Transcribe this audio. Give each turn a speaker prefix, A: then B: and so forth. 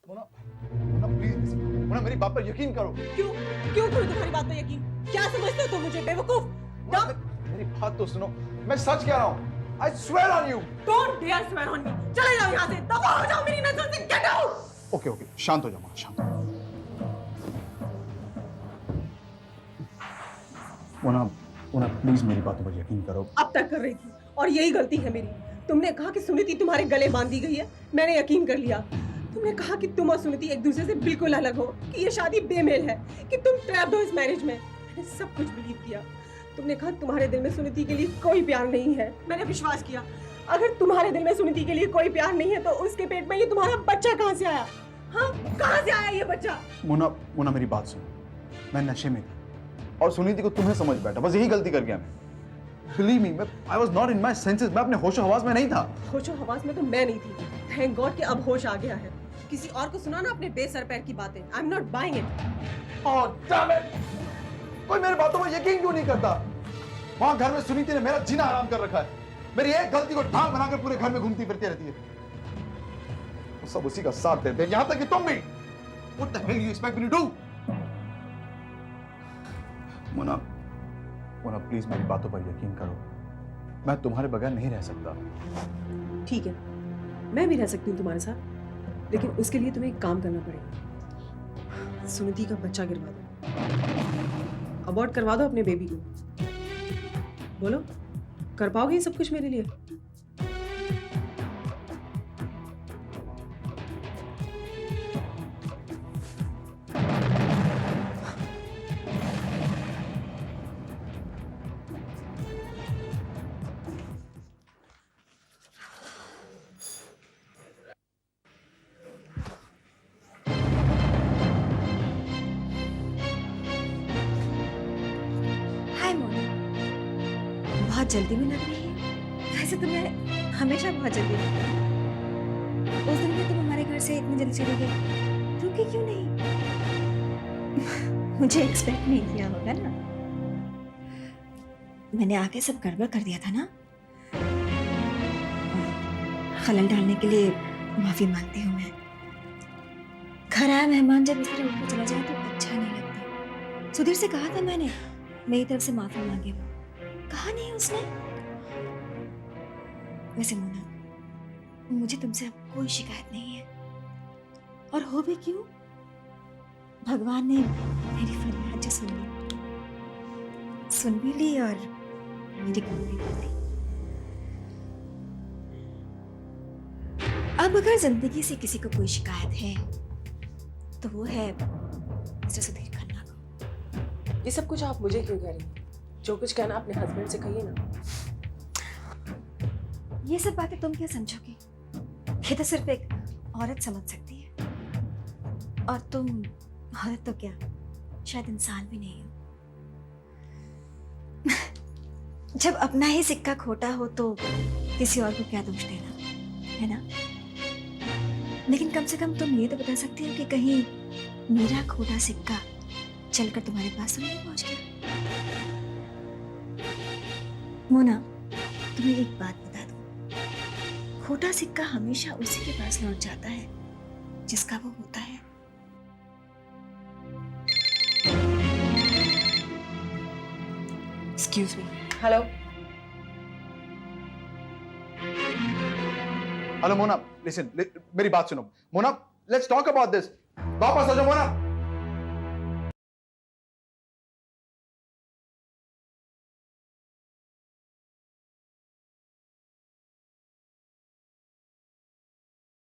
A: Mona, Mona please, Mona मेरी बात पर यकीन करो।
B: क्यों क्यों करूं तुम्हारी बात पर यकीन? क्या समझते हो तुम मुझे बेवकूफ?
A: मेरी बात तो सुनो, मैं सच कह रहा हूँ। I swear on you.
B: Don't dare swear on me. चले जाओ यहाँ से, दफा हो जाओ मेरी नजर से, get out.
A: ओके ओके, शांत हो जाओ मोना, शांत हो। मोना, मोना प्लीज मेरी बातों पर यकीन करो।
B: अब तक कर रही थी और यही गलती है मेरी। तुमने कहा कि सुनीति तुम्हारे गले बांध दी गई है, मैंने यकीन कर लिया। तुमने कहा कि तुम और सुनीति एक दूसरे से बिल्कुल अलग हो, कि ये शादी बेमेल है, कि तुम ट्रैप्ड हो इस मैरिज में। मैंने सब कुछ बिलीव किया। तुमने कहा तुम्हारे दिल में सुनीति के लिए कोई प्यार नहीं है, मैंने विश्वास किया। अगर तुम्हारे दिल में सुनीति के लिए कोई प्यार नहीं है तो उसके पेट में ये तुम्हारा बच्चा कहाँ से आया? हाँ, कहाँ से आया ये बच्चा?
A: मोना, मोना मेरी बात सुनो, मैं नशे में था और सुनीति को तुम्हें समझ बैठा, बस यही गलती कर गया मैं। Believe me, I was not in my senses, मैं अपने होशो हवास में नहीं था।
B: होशो हवास में तो मैं नहीं थी। Thank God कि अब होश आ गया है। किसी और को सुना ना अपने बेसर पैर की बातें। I'm not buying it.
A: Oh damn it! कोई मेरी बातों पर यकीन क्यों नहीं करता? वहाँ घर में सुनीति ने मेरा जीना हराम कर रखा है। मेरी एक गलती को ढाल बनाकर पूरे घर में घूमती फिरती रहती है। वो सब उसी का साथ देते हैं, यहाँ तक कि तुम भी। What the hell you expect me to do? Mona, Mona please मेरी बातों पर यकीन करो। मैं तुम्हारे बगैर नहीं रह सकता।
B: ठीक है, मैं भी रह सकती हूँ तुम्हारे साथ, लेकिन उसके लिए तुम्हें एक काम करना पड़ेगा। सुनीति का बच्चा गिरवा दो, अबॉर्ट करवा दो अपने बेबी को। बोलो, कर पाओगे ये सब कुछ मेरे लिए?
C: बहुत जल्दी में लग रही है। वैसे तुम्हें हमेशा बहुत जल्दी लगता है। उस दिन भी तुम हमारे घर से इतनी जल्दी चली गई, रुकी क्यों नहीं? मुझे एक्सपेक्ट नहीं किया होगा ना। मैंने आके सब गड़बड़ कर दिया था ना। खलल डालने के लिए माफी मांगती हूँ मैं। घर आया मेहमान जब इस तरह उठकर चला जाए तो अच्छा नहीं लगता। सुधीर से कहा था मैंने मेरी तरफ से माफी मांगे, वो कहा नहीं उसने। वैसे मोना, मुझे तुमसे अब कोई शिकायत नहीं है, और हो भी क्यों? भगवान ने मेरी फरियाद जो सुन भी ली और मेरी कमी भी कर दी। अब अगर जिंदगी से किसी को कोई शिकायत है तो वो है मिस्टर सुधीर खन्ना को।
B: ये सब कुछ आप मुझे क्यों कह रही हैं? जो कुछ कहना अपने हस्बैंड से कहिए ना।
C: ये सब बातें तुम क्या समझोगी? ये तो सिर्फ एक औरत समझ सकती है, और तुम औरत तो क्या, शायद इंसान भी नहीं हो। जब अपना ही सिक्का खोटा हो तो किसी और को क्या दोष देना, है ना? लेकिन कम से कम तुम ये तो बता सकती हो कि कहीं मेरा खोटा सिक्का चलकर तुम्हारे पास तो नहीं पहुंच गया। मोना, तुम्हें एक बात बता दूं, खोटा सिक्का हमेशा उसी के पास लौट जाता है जिसका वो होता है।
B: Excuse me. Hello.
A: Hello Mona, listen, मेरी बात सुनो। Mona, let's talk about this. वापस आ जाओ मोना।